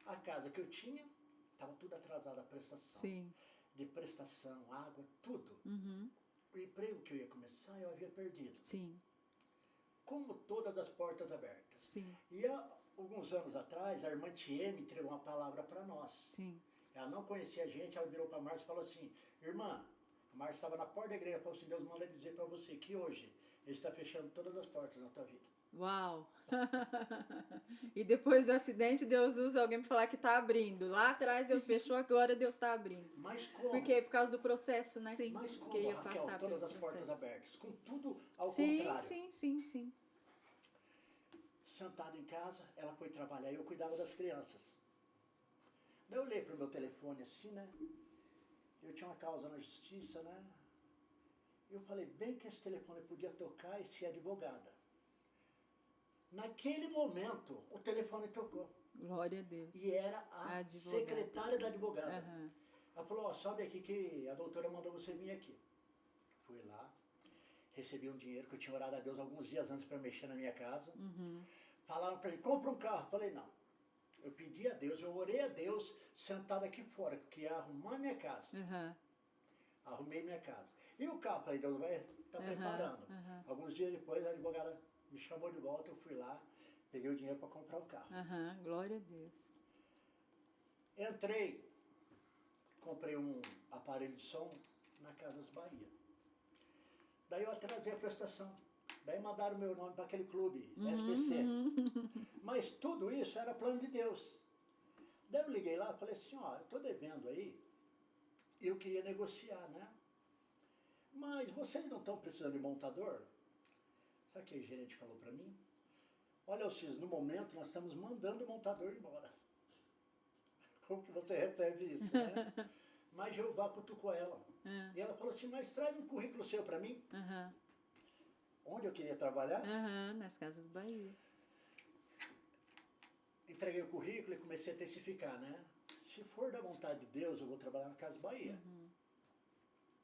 A casa que eu tinha, estava tudo atrasado, a prestação. Sim. De prestação, água, tudo. O emprego que eu ia começar, eu havia perdido. Sim. Como todas as portas abertas. Sim. E há alguns anos atrás, a irmã Tieme entregou uma palavra para nós. Sim. Ela não conhecia a gente, ela virou para a Márcia e falou assim, irmã, a Márcia estava na porta da igreja, falou assim, Deus manda dizer para você que hoje Ele está fechando todas as portas na tua vida. Uau! E depois do acidente, Deus usa alguém para falar que está abrindo. Lá atrás Deus fechou, agora Deus está abrindo. Mas como? Por quê? Por causa do processo, né? Sim. Mas como, ia Raquel, passar todas as pelo portas processo. abertas? Com tudo ao Sim, contrário. sim, sim, sim. Sentada em casa, ela foi trabalhar e eu cuidava das crianças. Daí eu olhei para o meu telefone assim, né? Eu tinha uma causa na justiça, né? Eu falei, bem que esse telefone podia tocar e ser advogada. Naquele momento, o telefone tocou. Glória a Deus. E era a secretária da advogada. Ela falou, ó, sobe aqui que a doutora mandou você vir aqui. Fui lá, recebi um dinheiro que eu tinha orado a Deus alguns dias antes para mexer na minha casa. Falaram para mim, compra um carro. Falei, não. Eu pedi a Deus, eu orei a Deus sentado aqui fora, que ia arrumar minha casa. Arrumei minha casa. E o carro, falei, Deus vai estar preparando. Alguns dias depois, a advogada me chamou de volta, eu fui lá, peguei o dinheiro para comprar o carro. Glória a Deus. Entrei, comprei um aparelho de som na Casas Bahia. Daí eu atrasei a prestação. Daí mandaram meu nome para aquele clube, SPC. Mas tudo isso era plano de Deus. Daí eu liguei lá e falei assim, ó, eu estou devendo aí, eu queria negociar, né? Mas vocês não estão precisando de montador? Sabe o que o gerente falou para mim? olha, Alcides, no momento nós estamos mandando o montador embora. Como que você recebe isso, né? Mas Jeová cutucou ela. E ela falou assim, mas traz um currículo seu para mim. Onde eu queria trabalhar. Nas Casas Bahia. Entreguei o currículo e comecei a testificar, né? Se for da vontade de Deus, eu vou trabalhar na Casa Bahia.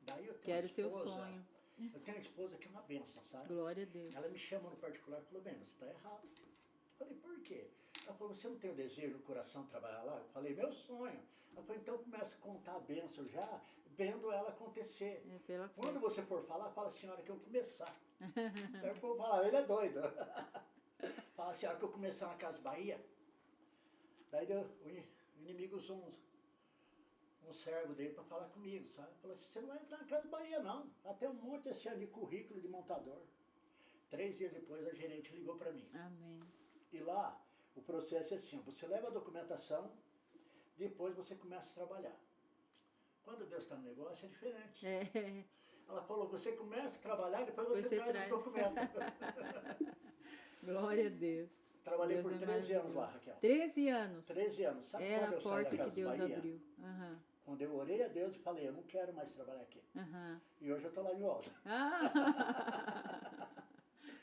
Daí eu tenho Que era o seu esposa, sonho. Eu tenho uma esposa que é uma bênção, sabe? Glória a Deus. Ela me chama no particular e falou, bem, você está errado. Eu falei, por quê? Ela falou, você não tem o desejo no coração de trabalhar lá? Eu falei, meu sonho. Ela falou, então começa a contar a bênção já, vendo ela acontecer. É pela fé. Quando você for falar, fala assim, a hora que eu começar. Aí o povo fala, ele é doido. Fala assim, a hora que eu começar na Casa Bahia. Daí o inimigo usou um servo dele para falar comigo, sabe? Falou assim, você não vai entrar na Casa Bahia não. Até um monte assim, de currículo de montador. 3 dias depois a gerente ligou para mim. Amém. E lá, o processo é assim, você leva a documentação, depois você começa a trabalhar. Quando Deus está no negócio é diferente. Ela falou, você começa a trabalhar e depois você traz os documentos. Glória a Deus. Trabalhei Deus por 13 anos lá, Raquel. 13 anos? 13 anos. Sabe era quando eu a saí da porta Casa que Deus Bahia? abriu. Quando eu orei a Deus e falei, eu não quero mais trabalhar aqui. E hoje eu estou lá de volta.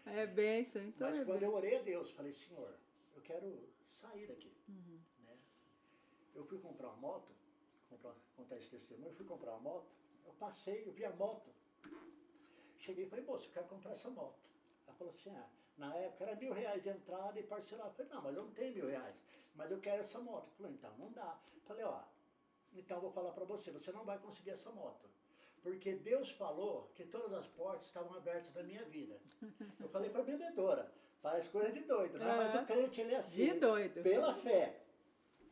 É bênção, então. Mas quando eu orei a Deus, falei, Senhor, eu quero sair daqui. Né? Eu fui comprar uma moto, contar esse testemunho, eu fui comprar uma moto, eu passei, eu vi a moto. Cheguei e falei, moço, eu quero comprar essa moto. Ela falou assim, na época era R$1.000 de entrada e parcelado. Eu falei, não, mas eu não tenho R$1.000, mas eu quero essa moto. Ela falou, então não dá. Eu falei, então eu vou falar para você, você não vai conseguir essa moto. Porque Deus falou que todas as portas estavam abertas na minha vida. Eu falei para a vendedora, parece coisa de doido, né? Mas o crente, ele é assim, de doido. Pela fé.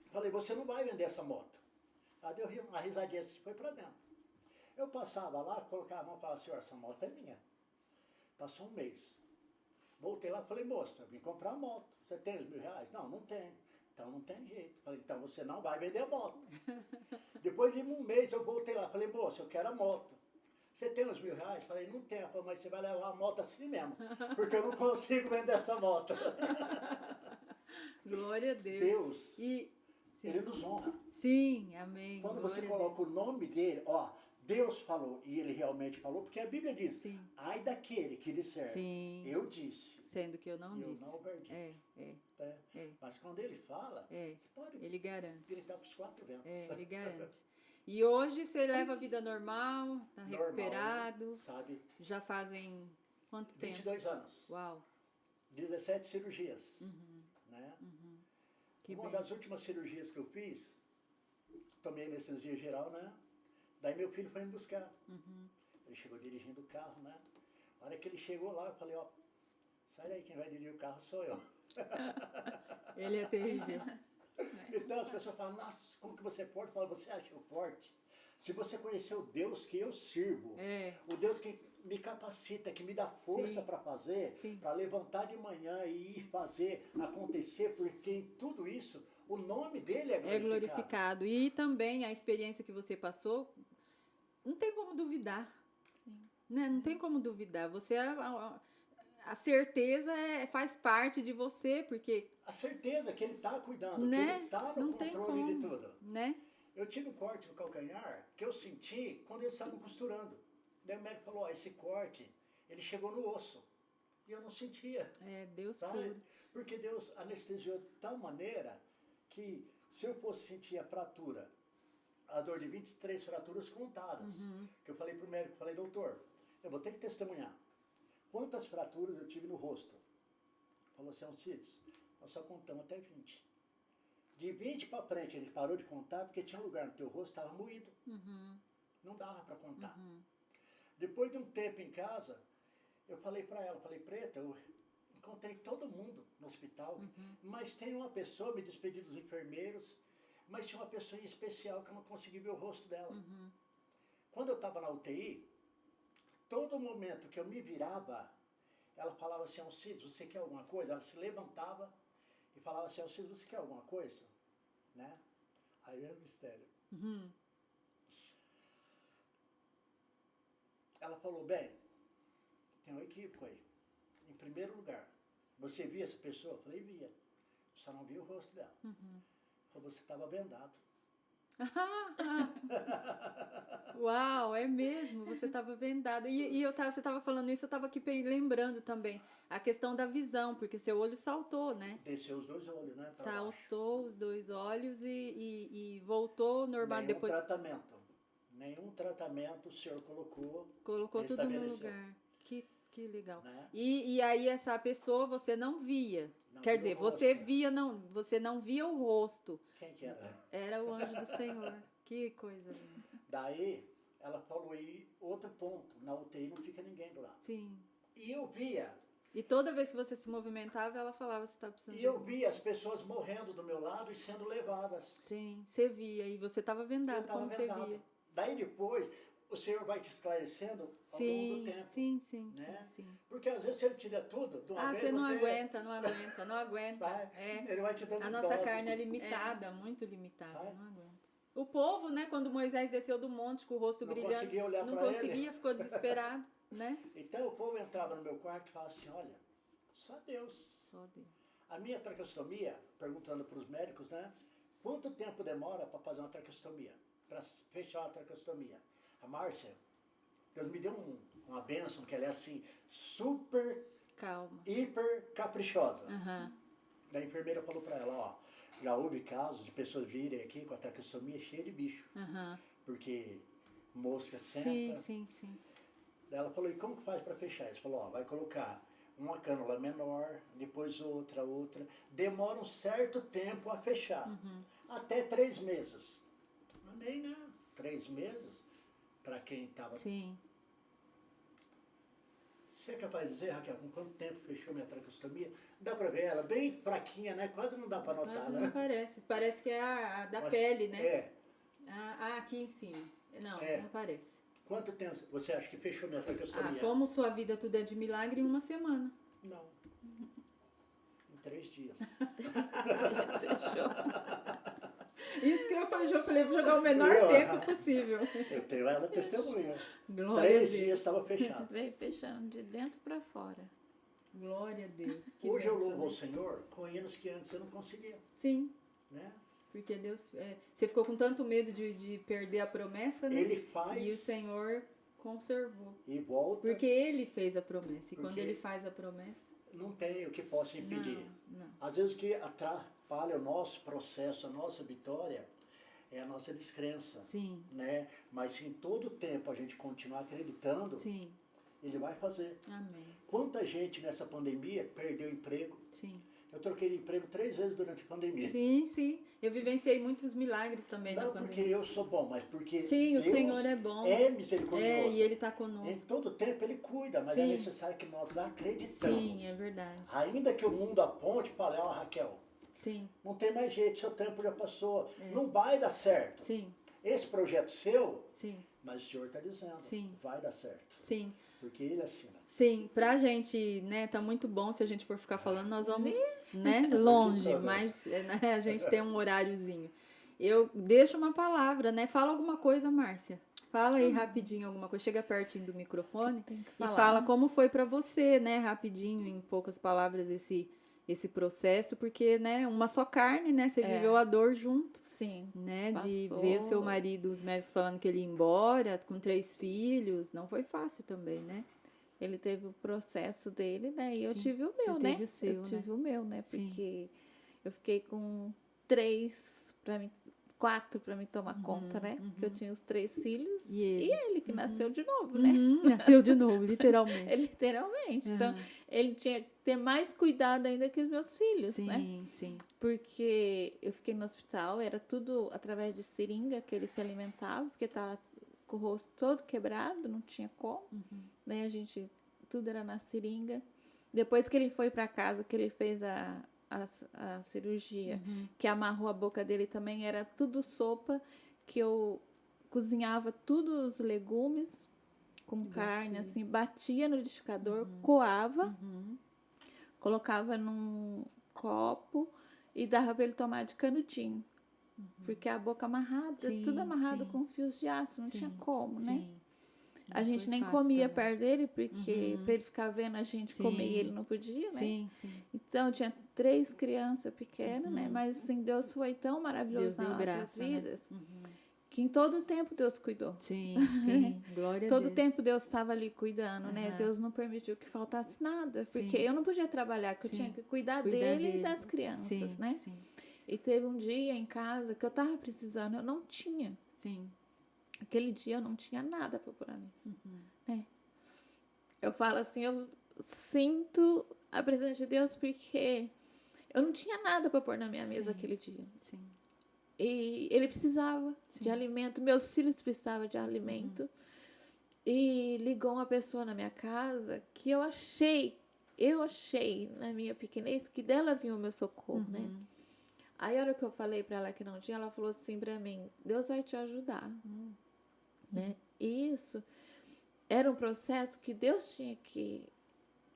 Eu falei, você não vai vender essa moto. Aí deu uma risadinha assim, foi para dentro. Eu passava lá, colocava a mão e falava, senhor, essa moto é minha. Passou um mês. Voltei lá e falei, moça, vim comprar a moto. Você tem os R$1.000? Não, não tenho. Então não tem jeito. Falei, então você não vai vender a moto. Depois de um mês eu voltei lá, falei, moça, eu quero a moto. Você tem os R$1.000? Falei, não tenho. Falei, mas você vai levar a moto assim mesmo, porque eu não consigo vender essa moto. Glória a Deus. Deus, Sim. Ele nos honra. Sim, amém. Quando Glória você coloca o nome dele, Deus falou, e ele realmente falou, porque a Bíblia diz, ai daquele que disser, eu disse. Sendo que eu não disse. Eu não perdi. Mas quando ele fala, você pode ele garante. gritar para os 4 ventos. Ele garante. E hoje você leva a vida normal, tá recuperado. Sabe? Já fazem quanto tempo? 22 anos. Uau. 17 cirurgias. Né? Uma das últimas cirurgias que eu fiz, tomei anestesia geral, né? Daí meu filho foi me buscar. Ele chegou dirigindo o carro, né? A hora que ele chegou lá, eu falei, sai daí, quem vai dirigir o carro sou eu. Ele é terrível. Então as pessoas falam, nossa, como que você é forte? Eu falo, você acha eu forte? Se você conhecer o Deus que eu sirvo, o Deus que me capacita, que me dá força para fazer, para levantar de manhã e ir fazer acontecer, porque em tudo isso, o nome dele é glorificado. É glorificado. E também a experiência que você passou, não tem como duvidar. Né? Não tem como duvidar. Você, a certeza faz parte de você, porque... A certeza que ele está cuidando, né? Que ele está no controle de tudo. Né? Eu tive um corte no calcanhar que eu senti quando eles estavam costurando. Daí o médico falou, esse corte, ele chegou no osso. E eu não sentia. Deus puro. Porque Deus anestesiou de tal maneira que se eu fosse sentir a fratura, a dor de 23 fraturas contadas, que eu falei pro médico, falei, doutor, eu vou ter que testemunhar. Quantas fraturas eu tive no rosto? Falou assim, Alcides, nós só contamos até 20. De 20 para frente, ele parou de contar porque tinha um lugar no teu rosto que estava moído. Não dava para contar. Depois de um tempo em casa, eu falei para ela, falei, Preta, eu encontrei todo mundo no hospital, mas tem uma pessoa, me despedi dos enfermeiros, mas tinha uma pessoa em especial que eu não consegui ver o rosto dela. Quando eu estava na UTI, todo momento que eu me virava, ela falava assim, Alcides, você quer alguma coisa? Ela se levantava e falava assim, Alcides, você quer alguma coisa? Né? Aí era o mistério. Ela falou, bem, tem um equívoco aí. Em primeiro lugar, você via essa pessoa? Eu falei, via. Só não via o rosto dela. Falei, você estava vendado. Uau, é mesmo, você estava vendado. Você estava falando isso, eu estava aqui lembrando também a questão da visão, porque seu olho saltou, né? Desceu os 2 olhos, né? Saltou os 2 olhos e voltou normal depois. Nenhum tratamento o senhor Colocou tudo no lugar. Que legal. Né? E aí essa pessoa você não via. Não Quer via dizer, o rosto. você não via o rosto. Quem que era? Era o anjo do Senhor. Que coisa linda. Daí, ela falou aí outro ponto. Na UTI não fica ninguém do lado. Sim. E eu via. E toda vez que você se movimentava, ela falava que você estava precisando E de eu ajuda. via as pessoas morrendo do meu lado e sendo levadas. Sim, você via. E você estava vendado, Eu tava como vendado. você via. Daí depois, o Senhor vai te esclarecendo ao longo do tempo. Sim. Porque às vezes se ele te der tudo, de uma vez você não aguenta. Vai, É. ele vai te dando A nossa doses. carne é limitada, muito limitada, Vai. não aguenta. O povo, né, quando Moisés desceu do monte com o rosto Não brilhando, conseguia olhar não pra conseguia, ficou desesperado, né? Então o povo entrava no meu quarto e falava assim, olha, só Deus. Só Deus. A minha traqueostomia, perguntando para os médicos, né? Quanto tempo demora para fazer uma traqueostomia? Para fechar uma traqueostomia? A Márcia, Deus me deu uma bênção, que ela é assim, super, Calma. hiper caprichosa. Aham. Da enfermeira falou para ela, ó, já houve casos de pessoas virem aqui com a traqueostomia cheia de bicho. Aham. Porque mosca senta. Sim. Daí ela falou, e como que faz para fechar? Ele falou, ó, vai colocar uma cânula menor, depois outra. Demora um certo tempo a fechar. Até 3 meses. Mas nem, né? 3 meses, para quem estava... Sim. Você é capaz de dizer, Raquel, com quanto tempo fechou minha traqueostomia? Dá para ver ela bem fraquinha, né? Quase não dá para notar, Quase né? não parece. Parece que é a da Mas, pele, né? É. Aqui em cima. Não, É. não parece. Quanto tempo você acha que fechou minha traqueostomia? Como sua vida tudo é de milagre, em 1 semana. Não. Em 3 dias. Isso que eu falei, vou jogar o menor tempo possível. Eu tenho ela testemunha. Glória 3 a Deus. dias estava fechado. Veio fechando de dentro para fora. Glória a Deus. Que Hoje eu bênção, louvo né? ao Senhor com hinos que antes eu não conseguia. Sim, Né? porque Deus... você ficou com tanto medo de perder a promessa, né? Ele faz E o Senhor conservou. e volta. Porque Ele fez a promessa. E quando Porque Ele faz a promessa... Não tem o que possa impedir. Não. Às vezes o que atrapalha o nosso processo, a nossa vitória, é a nossa descrença. Sim, Né? Mas se em todo tempo a gente continuar acreditando, sim. Ele vai fazer. Amém. Quanta gente nessa pandemia perdeu emprego? Sim. Eu troquei de emprego 3 vezes durante a pandemia. Sim. Eu vivenciei muitos milagres também na Não porque pandemia. eu sou bom, mas porque Sim, Deus o Senhor é bom. é misericordioso. E Ele está Em conosco. todo tempo Ele cuida, mas Sim. é necessário que nós acreditamos. Sim, é verdade. Ainda que o mundo aponte e fale, ó Raquel, Sim, não tem mais jeito, seu tempo já passou, não vai dar certo. sim, Esse projeto seu, sim, mas o Senhor está dizendo, Sim. vai dar certo. sim. Porque Ele assina. Sim, pra gente, né, tá muito bom. Se a gente for ficar falando, nós vamos, né, longe, mas né, a gente tem um horáriozinho. Eu deixo uma palavra, né? Fala alguma coisa, Márcia. Fala aí rapidinho alguma coisa. Chega pertinho do microfone Tem que e falar, fala né? como foi pra você, né, rapidinho, em poucas palavras, esse processo, porque, né, uma só carne, né? Você viveu a dor junto. Sim. Né, de Passou. ver o seu marido, os médicos falando que ele ia embora, com 3 filhos, não foi fácil também, né? Ele teve o processo dele, né? E eu Sim, tive o você meu, né? teve o seu, Eu tive o meu, né? Sim. Porque eu fiquei com 4 para me tomar conta, né? Porque eu tinha os 3 filhos E ele? que nasceu de novo, né? Nasceu de novo, literalmente. Literalmente. Então, ele tinha que ter mais cuidado ainda que os meus filhos, né? Sim. Porque eu fiquei no hospital, era tudo através de seringa que ele se alimentava, porque tava com o rosto todo quebrado, não tinha como, né? Tudo era na seringa. Depois que ele foi para casa, que ele fez a cirurgia, que amarrou a boca dele também, era tudo sopa, que eu cozinhava todos os legumes com carne, assim, batia no liquidificador, coava, colocava num copo e dava para ele tomar de canudinho. Porque a boca amarrada, Sim, tudo amarrado sim. com fios de aço, não tinha como, né? Sim. A gente foi nem fácil comia também. perto dele, porque para ele ficar vendo a gente Sim. comer e ele não podia, né? Sim, sim. Então, tinha 3 crianças pequenas, né? Mas, assim, Deus foi tão maravilhoso Deus deu nas nossas graça, né? vidas, que em todo o tempo Deus cuidou. Sim, sim. Glória a Todo o Deus. tempo Deus estava ali cuidando, né? Aham. Deus não permitiu que faltasse nada, porque Sim. eu não podia trabalhar, que eu Sim. tinha que cuidar Cuidar dele dele. e das crianças, Sim, né? sim, E teve um dia em casa que eu tava precisando, eu não tinha. sim. Aquele dia eu não tinha nada para pôr na mesa, Uhum. né? Eu falo assim, eu sinto a presença de Deus porque eu não tinha nada para pôr na minha mesa Sim. aquele dia. Sim. E ele precisava Sim. de alimento, meus filhos precisavam de alimento. E ligou uma pessoa na minha casa que eu achei na minha pequenez que dela vinha o meu socorro, né? Aí a hora que eu falei pra ela que não tinha, ela falou assim pra mim, Deus vai te ajudar, né? E isso era um processo que Deus tinha que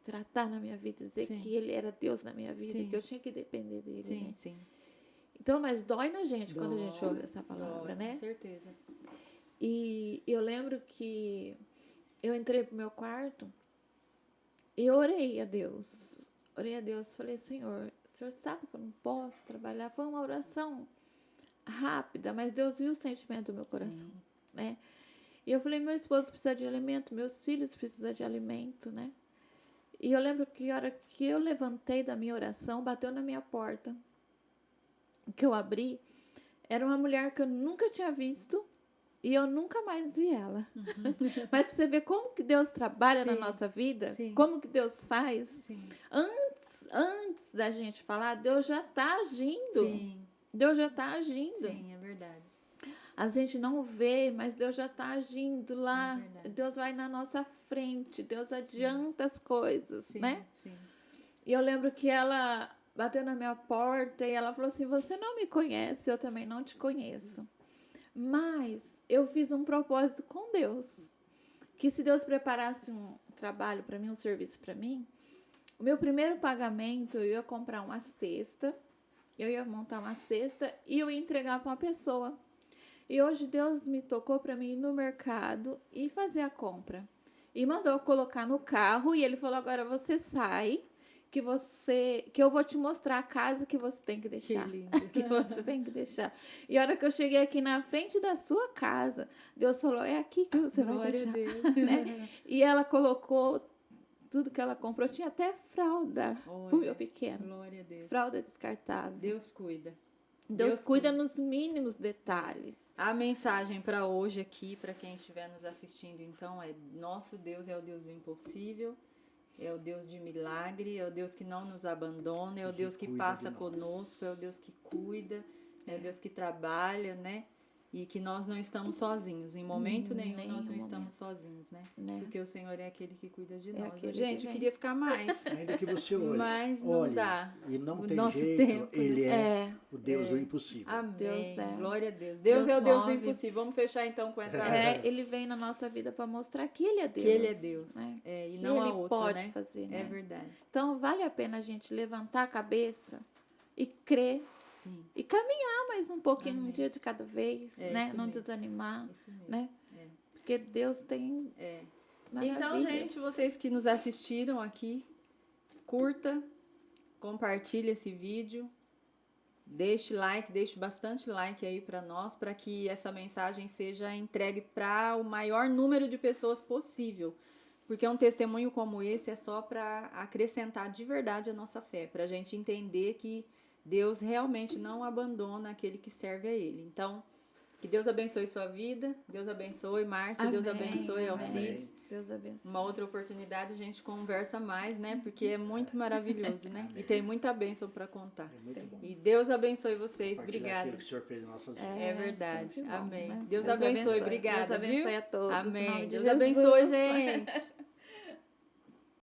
tratar na minha vida, dizer Sim. que Ele era Deus na minha vida, Sim. que eu tinha que depender dele, Sim, né? sim. Então, mas dói na gente quando a gente Dói, ouve essa palavra, dói, né? Com certeza. E eu lembro que eu entrei pro meu quarto e eu orei a Deus. Falei, Senhor, o Senhor sabe que eu não posso trabalhar. Foi uma oração rápida, mas Deus viu o sentimento do meu coração, Sim. né? E eu falei, meu esposo precisa de alimento, meus filhos precisam de alimento, né? E eu lembro que a hora que eu levantei da minha oração, bateu na minha porta. Que eu abri, era uma mulher que eu nunca tinha visto e eu nunca mais vi ela. Mas pra você ver como que Deus trabalha na Sim. nossa vida, Sim. como que Deus faz, Sim. antes da gente falar, Deus já tá agindo. Sim. Deus já tá agindo. Sim, é verdade. A gente não vê, mas Deus já tá agindo lá. É verdade. Deus vai na nossa frente, Deus adianta as coisas, Sim, né? sim. E eu lembro que ela bateu na minha porta e ela falou assim, você não me conhece, eu também não te conheço. Mas eu fiz um propósito com Deus, que se Deus preparasse um trabalho para mim, um serviço para mim, o meu primeiro pagamento, eu ia comprar uma cesta, eu ia montar uma cesta e eu ia entregar para uma pessoa. E hoje Deus me tocou para mim ir no mercado e fazer a compra. E mandou eu colocar no carro e ele falou, agora você sai, que eu vou te mostrar a casa que você tem que deixar. Que lindo. Que você tem que deixar. E a hora que eu cheguei aqui na frente da sua casa, Deus falou, é aqui que você vai Glória deixar. a Deus. Né? E ela colocou tudo que ela comprou. Tinha até fralda pro meu Olha, pequeno. glória a Deus. Fralda descartável. Deus cuida. Deus cuida nos mínimos detalhes. A mensagem para hoje aqui, para quem estiver nos assistindo, então, é nosso Deus é o Deus do impossível, é o Deus de milagre, é o Deus que não nos abandona, é o Deus que passa conosco, é o Deus que cuida, é o Deus que trabalha, né? E que nós não estamos sozinhos, em momento nenhum nós não estamos sozinhos, né? Porque o Senhor é aquele que cuida de nós. Gente, eu queria ficar mais. Ainda que você olhe, Mas não dá. E não O tem nosso jeito, tempo, ele é o Deus do impossível. Amém. Deus é. Glória a Deus. Deus é o Deus do move. impossível. Vamos fechar então com essa... Ele vem na nossa vida para mostrar que ele é Deus. Que ele é Deus. Né? E que não ele há outro, pode né? fazer. Né? É verdade. Então, vale a pena a gente levantar a cabeça e crer. Sim. E caminhar mais um pouquinho, Amém. um dia de cada vez, É né? isso Não mesmo. desanimar, Isso mesmo. né? É. Porque Deus tem Então, maravilhas. gente, vocês que nos assistiram aqui, curta, compartilhe esse vídeo, deixe like, deixe bastante like aí para nós, para que essa mensagem seja entregue para o maior número de pessoas possível. Porque um testemunho como esse é só para acrescentar de verdade a nossa fé, para a gente entender que Deus realmente não abandona aquele que serve a Ele. Então, que Deus abençoe sua vida, Deus abençoe Márcia, Deus abençoe Alcides. Deus abençoe. Uma outra oportunidade a gente conversa mais, né? Porque é muito maravilhoso, né? E tem muita bênção para contar. É muito bom. E Deus abençoe vocês. Compartilhar Obrigada. aquilo que o Senhor fez nas nossas vidas. É verdade. sempre bom, Amém. né? Deus abençoe. Obrigada, Deus abençoe viu? a todos. em nome Amém. de Deus Jesus. abençoe, gente.